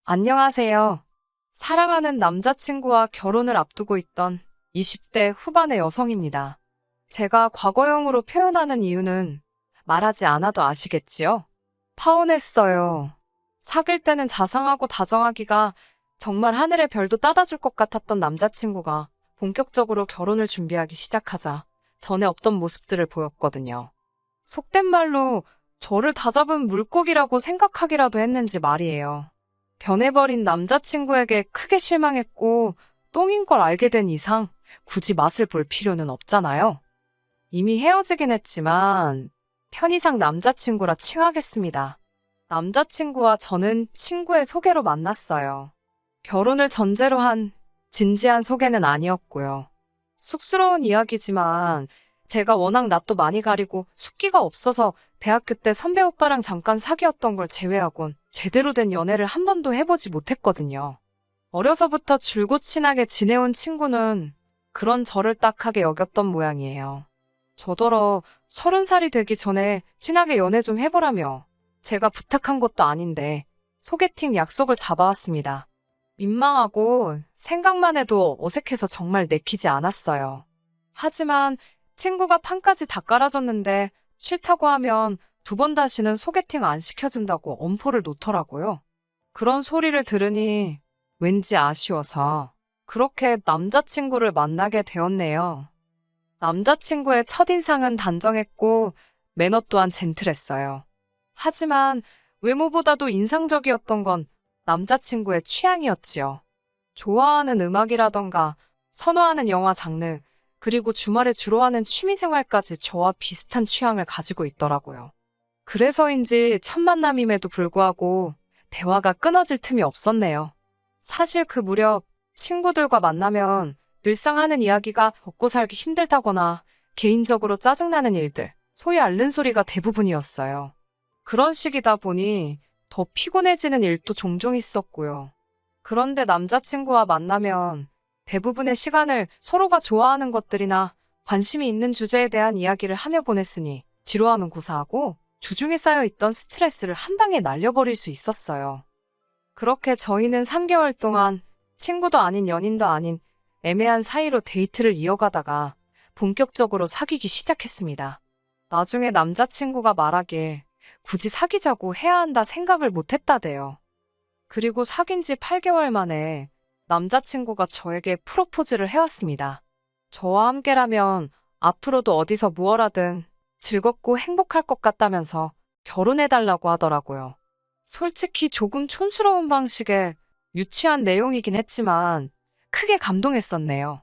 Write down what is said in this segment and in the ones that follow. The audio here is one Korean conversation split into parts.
안녕하세요. 사랑하는 남자친구와 결혼을 앞두고 있던 20대 후반의 여성입니다. 제가 과거형으로 표현하는 이유는 말하지 않아도 아시겠지요? 파혼했어요. 사귈 때는 자상하고 다정하기가 정말 하늘의 별도 따다 줄 것 같았던 남자친구가 본격적으로 결혼을 준비하기 시작하자 전에 없던 모습들을 보였거든요. 속된 말로 저를 다잡은 물고기라고 생각하기라도 했는지 말이에요. 변해버린 남자친구에게 크게 실망했고 똥인 걸 알게 된 이상 굳이 맛을 볼 필요는 없잖아요. 이미 헤어지긴 했지만 편의상 남자친구라 칭하겠습니다. 남자친구와 저는 친구의 소개로 만났어요. 결혼을 전제로 한 진지한 소개는 아니었고요. 쑥스러운 이야기지만 제가 워낙 낯도 많이 가리고 숫기가 없어서 대학교 때 선배 오빠랑 잠깐 사귀었던 걸 제외하곤 제대로 된 연애를 한 번도 해보지 못했거든요. 어려서부터 줄곧 친하게 지내온 친구는 그런 저를 딱하게 여겼던 모양이에요. 저더러 30살이 되기 전에 친하게 연애 좀 해보라며 제가 부탁한 것도 아닌데 소개팅 약속을 잡아왔습니다. 민망하고 생각만 해도 어색해서 정말 내키지 않았어요. 하지만 친구가 판까지 다 깔아줬는데 싫다고 하면 두 번 다시는 소개팅 안 시켜준다고 엄포를 놓더라고요. 그런 소리를 들으니 왠지 아쉬워서 그렇게 남자친구를 만나게 되었네요. 남자친구의 첫인상은 단정했고 매너 또한 젠틀했어요. 하지만 외모보다도 인상적이었던 건 남자친구의 취향이었지요. 좋아하는 음악이라던가 선호하는 영화 장르, 그리고 주말에 주로 하는 취미생활까지 저와 비슷한 취향을 가지고 있더라고요. 그래서인지 첫 만남임에도 불구하고 대화가 끊어질 틈이 없었네요. 사실 그 무렵 친구들과 만나면 늘상 하는 이야기가 먹고 살기 힘들다거나 개인적으로 짜증나는 일들, 소위 앓는 소리가 대부분이었어요. 그런 시기다 보니 더 피곤해지는 일도 종종 있었고요. 그런데 남자친구와 만나면 대부분의 시간을 서로가 좋아하는 것들이나 관심이 있는 주제에 대한 이야기를 하며 보냈으니 지루함은 고사하고 주중에 쌓여있던 스트레스를 한 방에 날려버릴 수 있었어요. 그렇게 저희는 3개월 동안 친구도 아닌 연인도 아닌 애매한 사이로 데이트를 이어가다가 본격적으로 사귀기 시작했습니다. 나중에 남자친구가 말하길 굳이 사귀자고 해야 한다 생각을 못했다대요. 그리고 사귄 지 8개월 만에 남자친구가 저에게 프로포즈를 해왔습니다. 저와 함께라면 앞으로도 어디서 무얼 하든 즐겁고 행복할 것 같다면서 결혼해달라고 하더라고요. 솔직히 조금 촌스러운 방식의 유치한 내용이긴 했지만 크게 감동했었네요.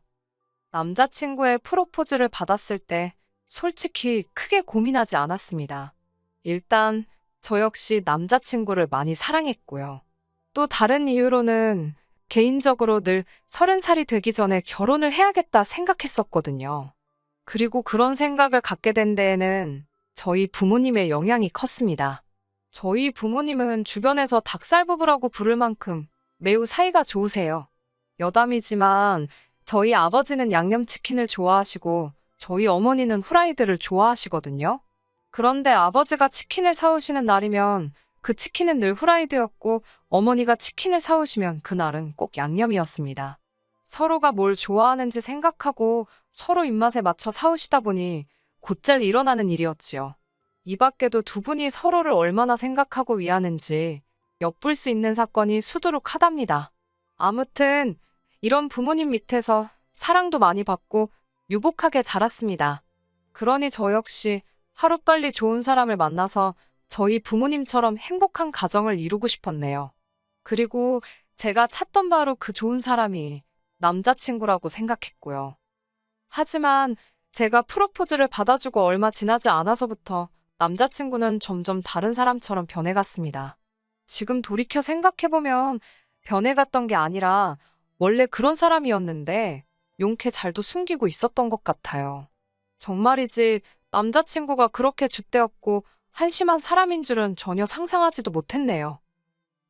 남자친구의 프로포즈를 받았을 때 솔직히 크게 고민하지 않았습니다. 일단 저 역시 남자친구를 많이 사랑했고요. 또 다른 이유로는 개인적으로 늘 30살이 되기 전에 결혼을 해야겠다 생각했었거든요. 그리고 그런 생각을 갖게 된 데에는 저희 부모님의 영향이 컸습니다. 저희 부모님은 주변에서 닭살 부부라고 부를 만큼 매우 사이가 좋으세요. 여담이지만 저희 아버지는 양념치킨을 좋아하시고 저희 어머니는 후라이드를 좋아하시거든요. 그런데 아버지가 치킨을 사오시는 날이면 그 치킨은 늘 후라이드였고 어머니가 치킨을 사오시면 그날은 꼭 양념이었습니다. 서로가 뭘 좋아하는지 생각하고 서로 입맛에 맞춰 사오시다 보니 곧잘 일어나는 일이었지요. 이 밖에도 두 분이 서로를 얼마나 생각하고 위하는지 엿볼 수 있는 사건이 수두룩하답니다. 아무튼 이런 부모님 밑에서 사랑도 많이 받고 유복하게 자랐습니다. 그러니 저 역시 하루빨리 좋은 사람을 만나서 저희 부모님처럼 행복한 가정을 이루고 싶었네요. 그리고 제가 찾던 바로 그 좋은 사람이 남자친구라고 생각했고요. 하지만 제가 프로포즈를 받아주고 얼마 지나지 않아서부터 남자친구는 점점 다른 사람처럼 변해갔습니다. 지금 돌이켜 생각해보면 변해갔던 게 아니라 원래 그런 사람이었는데 용케 잘도 숨기고 있었던 것 같아요. 정말이지 남자친구가 그렇게 줏대없고 한심한 사람인 줄은 전혀 상상하지도 못했네요.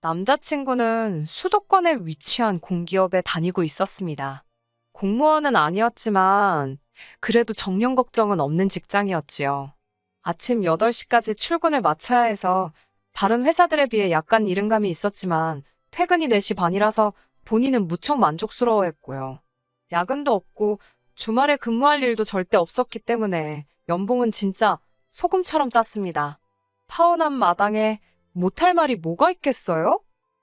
남자친구는 수도권에 위치한 공기업에 다니고 있었습니다. 공무원은 아니었지만 그래도 정년 걱정은 없는 직장이었지요. 아침 8시까지 출근을 마쳐야 해서 다른 회사들에 비해 약간 이른감이 있었지만 퇴근이 4시 반이라서 본인은 무척 만족스러워했고요. 야근도 없고 주말에 근무할 일도 절대 없었기 때문에 연봉은 진짜 소금처럼 짰습니다. 타원한 마당에 못할 말이 뭐가 있겠어요?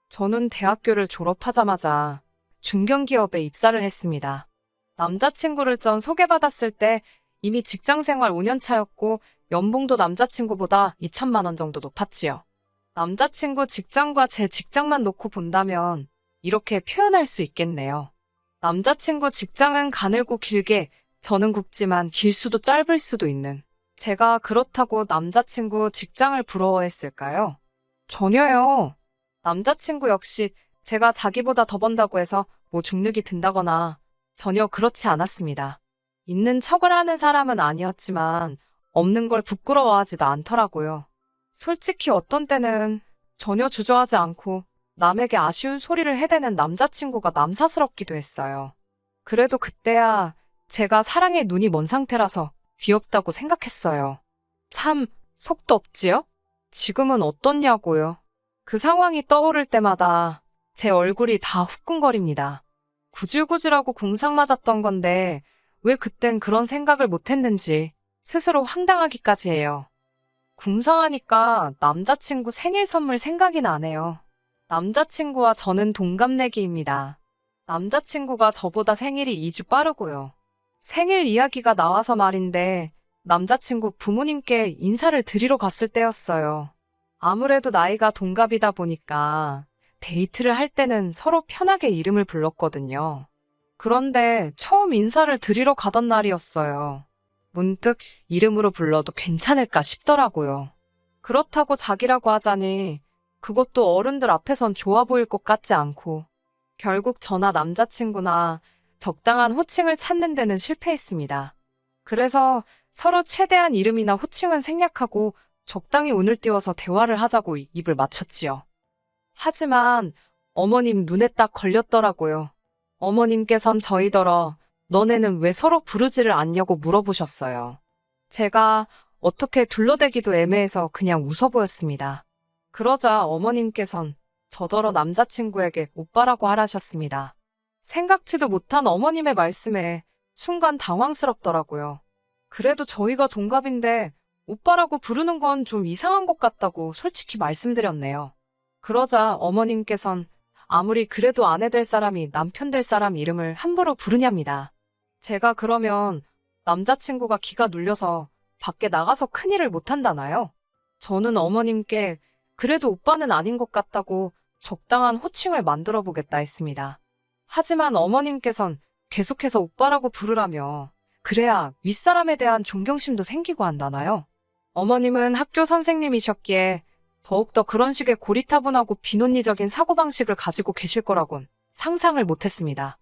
저는 대학교를 졸업하자마자 중견기업에 입사를 했습니다. 남자친구를 전 소개받았을 때 이미 직장생활 5년 차였고 연봉도 남자친구보다 2천만 원 정도 높았지요. 남자친구 직장과 제 직장만 놓고 본다면 이렇게 표현할 수 있겠네요. 남자친구 직장은 가늘고 길게, 저는 굵지만 길 수도 짧을 수도 있는. 제가 그렇다고 남자친구 직장을 부러워했을까요? 전혀요. 남자친구 역시 제가 자기보다 더 번다고 해서 뭐 중력이 든다거나 전혀 그렇지 않았습니다. 있는 척을 하는 사람은 아니었지만 없는 걸 부끄러워하지도 않더라고요. 솔직히 어떤 때는 전혀 주저하지 않고 남에게 아쉬운 소리를 해대는 남자친구가 남사스럽기도 했어요. 그래도 그때야 제가 사랑에 눈이 먼 상태라서 귀엽다고 생각했어요. 참 속도 없지요? 지금은 어떻냐고요? 그 상황이 떠오를 때마다 제 얼굴이 다 후끈거립니다. 구질구질하고 궁상 맞았던 건데 왜 그땐 그런 생각을 못했는지 스스로 황당하기까지 해요. 궁상하니까 남자친구 생일 선물 생각이 나네요. 남자친구와 저는 동갑내기입니다. 남자친구가 저보다 생일이 2주 빠르고요. 생일 이야기가 나와서 말인데 남자친구 부모님께 인사를 드리러 갔을 때였어요. 아무래도 나이가 동갑이다 보니까 데이트를 할 때는 서로 편하게 이름을 불렀거든요. 그런데 처음 인사를 드리러 가던 날이었어요. 문득 이름으로 불러도 괜찮을까 싶더라고요. 그렇다고 자기라고 하자니 그것도 어른들 앞에선 좋아 보일 것 같지 않고 결국 저나 남자친구나 적당한 호칭을 찾는 데는 실패했습니다. 그래서 서로 최대한 이름이나 호칭은 생략하고 적당히 운을 띄워서 대화를 하자고 입을 맞췄지요. 하지만 어머님 눈에 딱 걸렸더라고요. 어머님께선 저희더러 너네는 왜 서로 부르지를 않냐고 물어보셨어요. 제가 어떻게 둘러대기도 애매해서 그냥 웃어 보였습니다. 그러자 어머님께선 저더러 남자친구에게 오빠라고 하라셨습니다. 생각지도 못한 어머님의 말씀에 순간 당황스럽더라고요. 그래도 저희가 동갑인데 오빠라고 부르는 건 좀 이상한 것 같다고 솔직히 말씀드렸네요. 그러자 어머님께선 아무리 그래도 아내 될 사람이 남편 될 사람 이름을 함부로 부르냐입니다. 제가 그러면 남자친구가 기가 눌려서 밖에 나가서 큰일을 못한다나요? 저는 어머님께 그래도 오빠는 아닌 것 같다고 적당한 호칭을 만들어 보겠다 했습니다. 하지만 어머님께선 계속해서 오빠라고 부르라며 그래야 윗사람에 대한 존경심도 생기고 한다나요? 어머님은 학교 선생님이셨기에 더욱더 그런 식의 고리타분하고 비논리적인 사고방식을 가지고 계실 거라곤 상상을 못했습니다.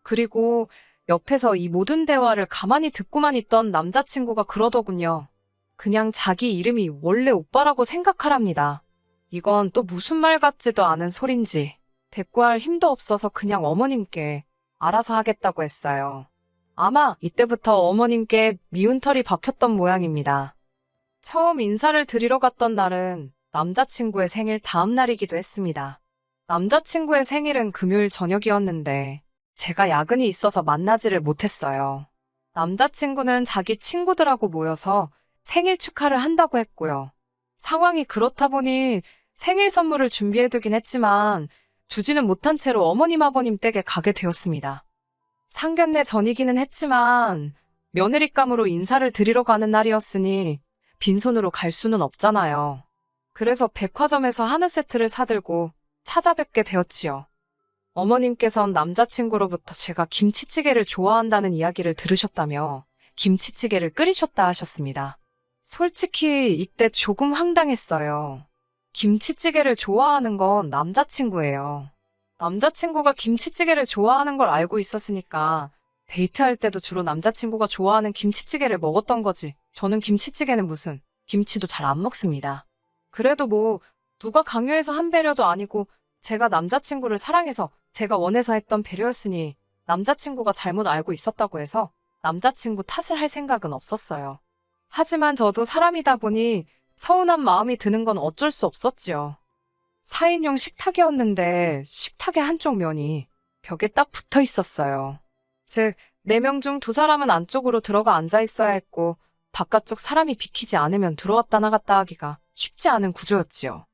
그리고 옆에서 이 모든 대화를 가만히 듣고만 있던 남자친구가 그러더군요. 그냥 자기 이름이 원래 오빠라고 생각하랍니다. 이건 또 무슨 말 같지도 않은 소린지 대꾸할 힘도 없어서 그냥 어머님께 알아서 하겠다고 했어요. 아마 이때부터 어머님께 미운 털이 박혔던 모양입니다. 처음 인사를 드리러 갔던 날은 남자친구의 생일 다음 날이기도 했습니다. 남자친구의 생일은 금요일 저녁이었는데 제가 야근이 있어서 만나지를 못했어요. 남자친구는 자기 친구들하고 모여서 생일 축하를 한다고 했고요. 상황이 그렇다 보니 생일 선물을 준비해두긴 했지만 주지는 못한 채로 어머님 아버님 댁에 가게 되었습니다. 상견례 전이기는 했지만 며느리감으로 인사를 드리러 가는 날이었으니 빈손으로 갈 수는 없잖아요. 그래서 백화점에서 한우 세트를 사들고 찾아뵙게 되었지요. 어머님께선 남자친구로부터 제가 김치찌개를 좋아한다는 이야기를 들으셨다며 김치찌개를 끓이셨다 하셨습니다. 솔직히 이때 조금 황당했어요. 김치찌개를 좋아하는 건 남자친구예요. 남자친구가 김치찌개를 좋아하는 걸 알고 있었으니까 데이트할 때도 주로 남자친구가 좋아하는 김치찌개를 먹었던 거지. 저는 김치찌개는 무슨 김치도 잘 안 먹습니다. 그래도 뭐 누가 강요해서 한 배려도 아니고 제가 남자친구를 사랑해서 제가 원해서 했던 배려였으니 남자친구가 잘못 알고 있었다고 해서 남자친구 탓을 할 생각은 없었어요. 하지만 저도 사람이다 보니 서운한 마음이 드는 건 어쩔 수 없었지요. 4인용 식탁이었는데 식탁의 한쪽 면이 벽에 딱 붙어 있었어요. 즉, 4명 중 2사람은 안쪽으로 들어가 앉아 있어야 했고 바깥쪽 사람이 비키지 않으면 들어왔다 나갔다 하기가 쉽지 않은 구조였지요.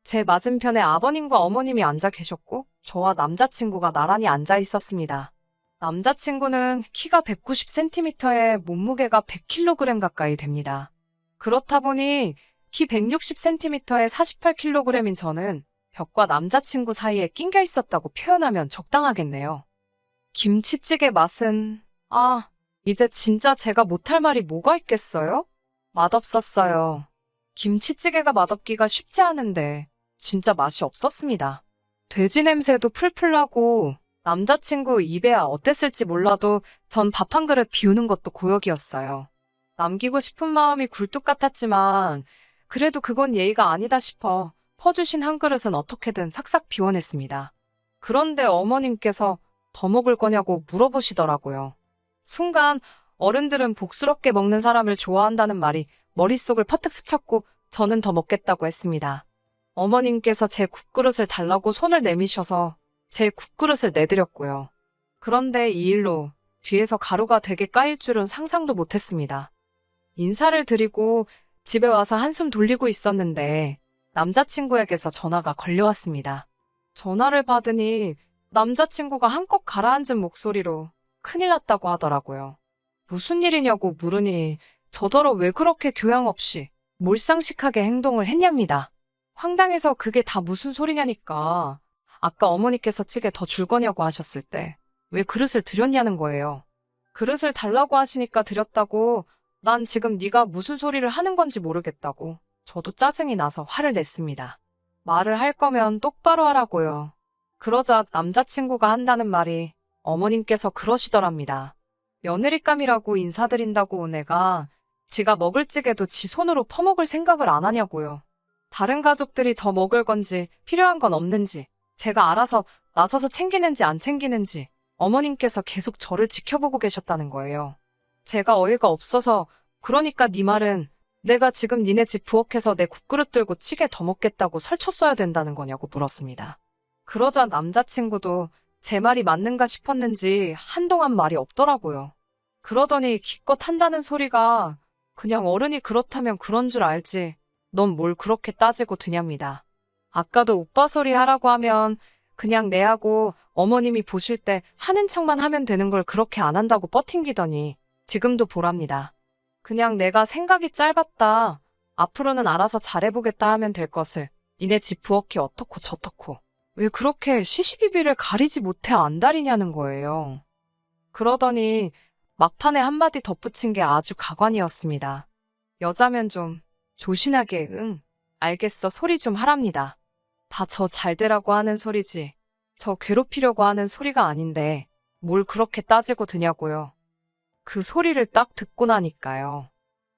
제 맞은편에 아버님과 어머님이 앉아 계셨고 저와 남자친구가 나란히 앉아 있었습니다. 남자친구는 키가 190cm에 몸무게가 100kg 가까이 됩니다. 그렇다 보니 키 160cm에 48kg인 저는 벽과 남자친구 사이에 낑겨 있었다고 표현하면 적당하겠네요. 김치찌개 맛은, 이제 진짜 제가 못할 말이 뭐가 있겠어요? 맛없었어요. 김치찌개가 맛없기가 쉽지 않은데 진짜 맛이 없었습니다. 돼지 냄새도 풀풀 나고 남자친구 입에야 어땠을지 몰라도 전 밥 한 그릇 비우는 것도 고역이었어요. 남기고 싶은 마음이 굴뚝 같았지만 그래도 그건 예의가 아니다 싶어 퍼주신 한 그릇은 어떻게든 싹싹 비워냈습니다. 그런데 어머님께서 더 먹을 거냐고 물어보시더라고요. 순간 어른들은 복스럽게 먹는 사람을 좋아한다는 말이 머릿속을 퍼뜩 스쳤고 저는 더 먹겠다고 했습니다. 어머님께서 제 국그릇을 달라고 손을 내미셔서 제 국그릇을 내드렸고요. 그런데 이 일로 뒤에서 가루가 되게 까일 줄은 상상도 못했습니다. 인사를 드리고 집에 와서 한숨 돌리고 있었는데 남자친구에게서 전화가 걸려왔습니다. 전화를 받으니 남자친구가 한껏 가라앉은 목소리로 큰일 났다고 하더라고요. 무슨 일이냐고 물으니 저더러 왜 그렇게 교양 없이 몰상식하게 행동을 했냐입니다. 황당해서 그게 다 무슨 소리냐니까 아까 어머니께서 찌개 더 줄 거냐고 하셨을 때 왜 그릇을 드렸냐는 거예요. 그릇을 달라고 하시니까 드렸다고 난 지금 네가 무슨 소리를 하는 건지 모르겠다고 저도 짜증이 나서 화를 냈습니다. 말을 할 거면 똑바로 하라고요. 그러자 남자친구가 한다는 말이 어머님께서 그러시더랍니다. 며느리감이라고 인사드린다고 온 애가 지가 먹을 찌개도 지 손으로 퍼먹을 생각을 안 하냐고요. 다른 가족들이 더 먹을 건지 필요한 건 없는지 제가 알아서 나서서 챙기는지 안 챙기는지 어머님께서 계속 저를 지켜보고 계셨다는 거예요. 제가 어이가 없어서 그러니까 네 말은 내가 지금 니네 집 부엌에서 내 국그릇 들고 찌개 더 먹겠다고 설쳤어야 된다는 거냐고 물었습니다. 그러자 남자친구도 제 말이 맞는가 싶었는지 한동안 말이 없더라고요. 그러더니 기껏 한다는 소리가 그냥 어른이 그렇다면 그런 줄 알지 넌 뭘 그렇게 따지고 드냐입니다. 아까도 오빠 소리 하라고 하면 그냥 내하고 어머님이 보실 때 하는 척만 하면 되는 걸 그렇게 안 한다고 뻗팅기더니 지금도 보랍니다. 그냥 내가 생각이 짧았다. 앞으로는 알아서 잘해보겠다 하면 될 것을 니네 집 부엌이 어떻고 저떻고 왜 그렇게 시시비비를 가리지 못해 안달이냐는 거예요. 그러더니 막판에 한마디 덧붙인 게 아주 가관이었습니다. 여자면 좀 조신하게 알겠어 소리 좀 하랍니다. 다 저 잘되라고 하는 소리지. 저 괴롭히려고 하는 소리가 아닌데 뭘 그렇게 따지고 드냐고요. 그 소리를 딱 듣고 나니까요.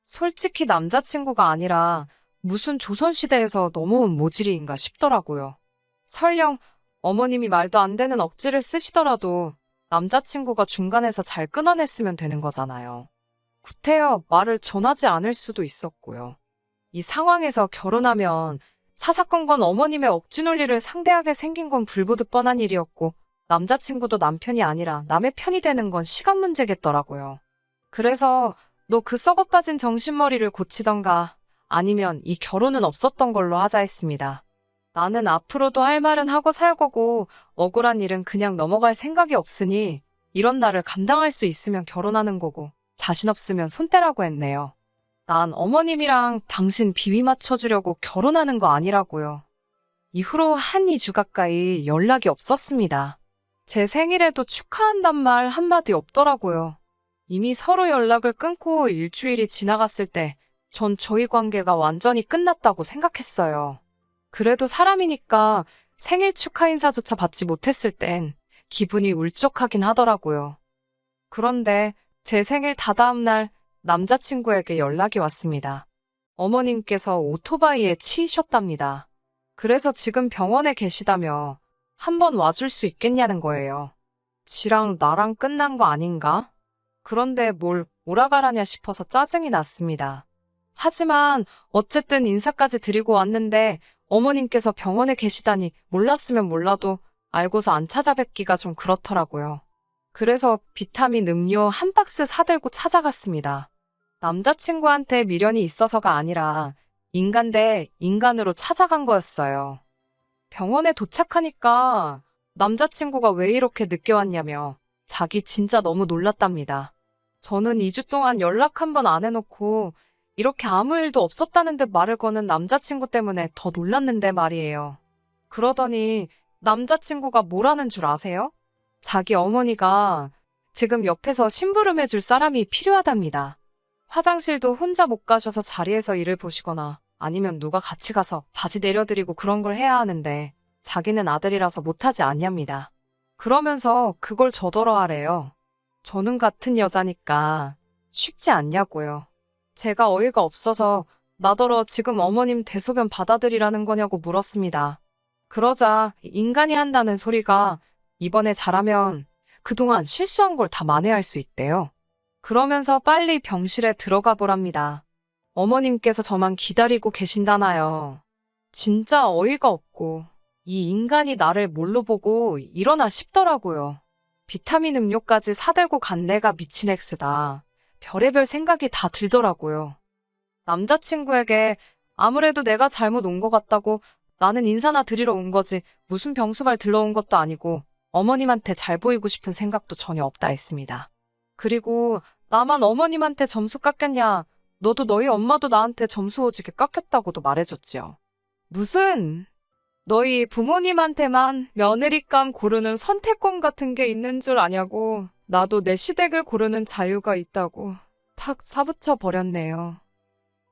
솔직히 남자친구가 아니라 무슨 조선시대에서 넘어온 모질이인가 싶더라고요. 설령 어머님이 말도 안 되는 억지를 쓰시더라도 남자친구가 중간에서 잘 끊어냈으면 되는 거잖아요. 구태여 말을 전하지 않을 수도 있었고요. 이 상황에서 결혼하면 사사건건 어머님의 억지 논리를 상대하게 생긴 건 불보듯 뻔한 일이었고 남자친구도 남편이 아니라 남의 편이 되는 건 시간 문제겠더라고요. 그래서 너 그 썩어빠진 정신머리를 고치던가 아니면 이 결혼은 없었던 걸로 하자 했습니다. 나는 앞으로도 할 말은 하고 살 거고 억울한 일은 그냥 넘어갈 생각이 없으니 이런 나를 감당할 수 있으면 결혼하는 거고 자신 없으면 손 떼라고 했네요. 난 어머님이랑 당신 비위 맞춰주려고 결혼하는 거 아니라고요. 이후로 한 2주 가까이 연락이 없었습니다. 제 생일에도 축하한단 말 한마디 없더라고요. 이미 서로 연락을 끊고 일주일이 지나갔을 때 전 저희 관계가 완전히 끝났다고 생각했어요. 그래도 사람이니까 생일 축하 인사조차 받지 못했을 땐 기분이 울적하긴 하더라고요. 그런데 제 생일 다다음 날 남자친구에게 연락이 왔습니다. 어머님께서 오토바이에 치이셨답니다. 그래서 지금 병원에 계시다며 한번 와줄 수 있겠냐는 거예요. 지랑 나랑 끝난 거 아닌가? 그런데 뭘 오라가라냐 싶어서 짜증이 났습니다. 하지만 어쨌든 인사까지 드리고 왔는데 어머님께서 병원에 계시다니 몰랐으면 몰라도 알고서 안 찾아뵙기가 좀 그렇더라고요. 그래서 비타민 음료 한 박스 사들고 찾아갔습니다. 남자친구한테 미련이 있어서가 아니라 인간 대 인간으로 찾아간 거였어요. 병원에 도착하니까 남자친구가 왜 이렇게 늦게 왔냐며 자기 진짜 너무 놀랐답니다. 저는 2주 동안 연락 한 번 안 해놓고 이렇게 아무 일도 없었다는데 말을 거는 남자친구 때문에 더 놀랐는데 말이에요. 그러더니 남자친구가 뭐라는 줄 아세요? 자기 어머니가 지금 옆에서 심부름해줄 사람이 필요하답니다. 화장실도 혼자 못 가셔서 자리에서 일을 보시거나 아니면 누가 같이 가서 바지 내려드리고 그런 걸 해야 하는데 자기는 아들이라서 못하지 않냐입니다. 그러면서 그걸 저더러 하래요. 저는 같은 여자니까 쉽지 않냐고요. 제가 어이가 없어서 나더러 지금 어머님 대소변 받아들이라는 거냐고 물었습니다. 그러자 인간이 한다는 소리가 이번에 잘하면 그동안 실수한 걸 다 만회할 수 있대요. 그러면서 빨리 병실에 들어가 보랍니다. 어머님께서 저만 기다리고 계신다나요. 진짜 어이가 없고 이 인간이 나를 뭘로 보고 이러나 싶더라고요. 비타민 음료까지 사들고 간 내가 미친 X다. 별의별 생각이 다 들더라고요. 남자친구에게 아무래도 내가 잘못 온 것 같다고 나는 인사나 드리러 온 거지 무슨 병수발 들러온 것도 아니고 어머님한테 잘 보이고 싶은 생각도 전혀 없다 했습니다. 그리고 나만 어머님한테 점수 깎였냐? 너도 너희 엄마도 나한테 점수 오지게 깎였다고도 말해줬지요. 무슨 너희 부모님한테만 며느리감 고르는 선택권 같은 게 있는 줄 아냐고. 나도 내 시댁을 고르는 자유가 있다고 탁 사붙여 버렸네요.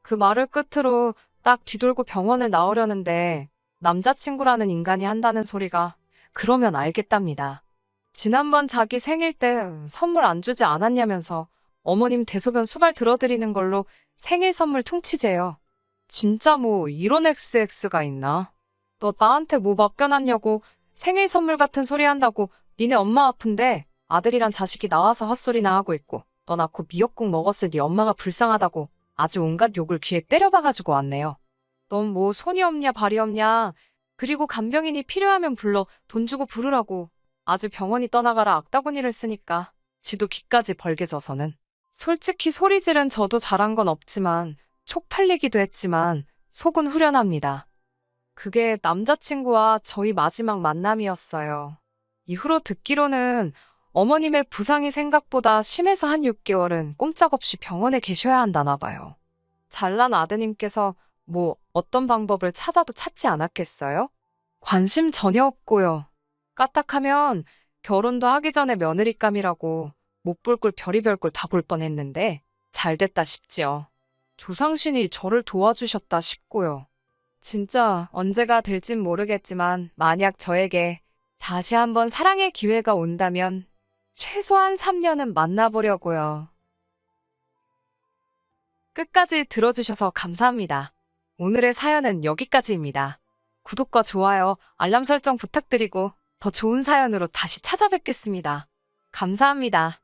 그 말을 끝으로 딱 뒤돌고 병원을 나오려는데 남자친구라는 인간이 한다는 소리가 그러면 알겠답니다. 지난번 자기 생일 때 선물 안 주지 않았냐면서 어머님 대소변 수발 들어드리는 걸로 생일 선물 퉁치재요. 진짜 뭐 이런 XX가 있나? 너 나한테 뭐 맡겨놨냐고 생일 선물 같은 소리 한다고 니네 엄마 아픈데 아들이란 자식이 나와서 헛소리나 하고 있고 너 낳고 미역국 먹었을 네 엄마가 불쌍하다고 아주 온갖 욕을 귀에 때려박아주고 왔네요. 넌 뭐 손이 없냐 발이 없냐. 그리고 간병인이 필요하면 불러 돈 주고 부르라고. 아주 병원이 떠나가라 악다구니를 쓰니까 지도 귀까지 벌게 져서는. 솔직히 소리 지른 저도 잘한 건 없지만 촉팔리기도 했지만 속은 후련합니다. 그게 남자친구와 저희 마지막 만남이었어요. 이후로 듣기로는 어머님의 부상이 생각보다 심해서 한 6개월은 꼼짝없이 병원에 계셔야 한다나 봐요. 잘난 아드님께서 뭐 어떤 방법을 찾아도 찾지 않았겠어요? 관심 전혀 없고요. 까딱하면 결혼도 하기 전에 며느리감이라고 못 볼 걸 별의별 걸 다 볼 뻔했는데 잘 됐다 싶지요. 조상신이 저를 도와주셨다 싶고요. 진짜 언제가 될진 모르겠지만 만약 저에게 다시 한번 사랑의 기회가 온다면 최소한 3년은 만나보려고요. 끝까지 들어주셔서 감사합니다. 오늘의 사연은 여기까지입니다. 구독과 좋아요, 알람 설정 부탁드리고 더 좋은 사연으로 다시 찾아뵙겠습니다. 감사합니다.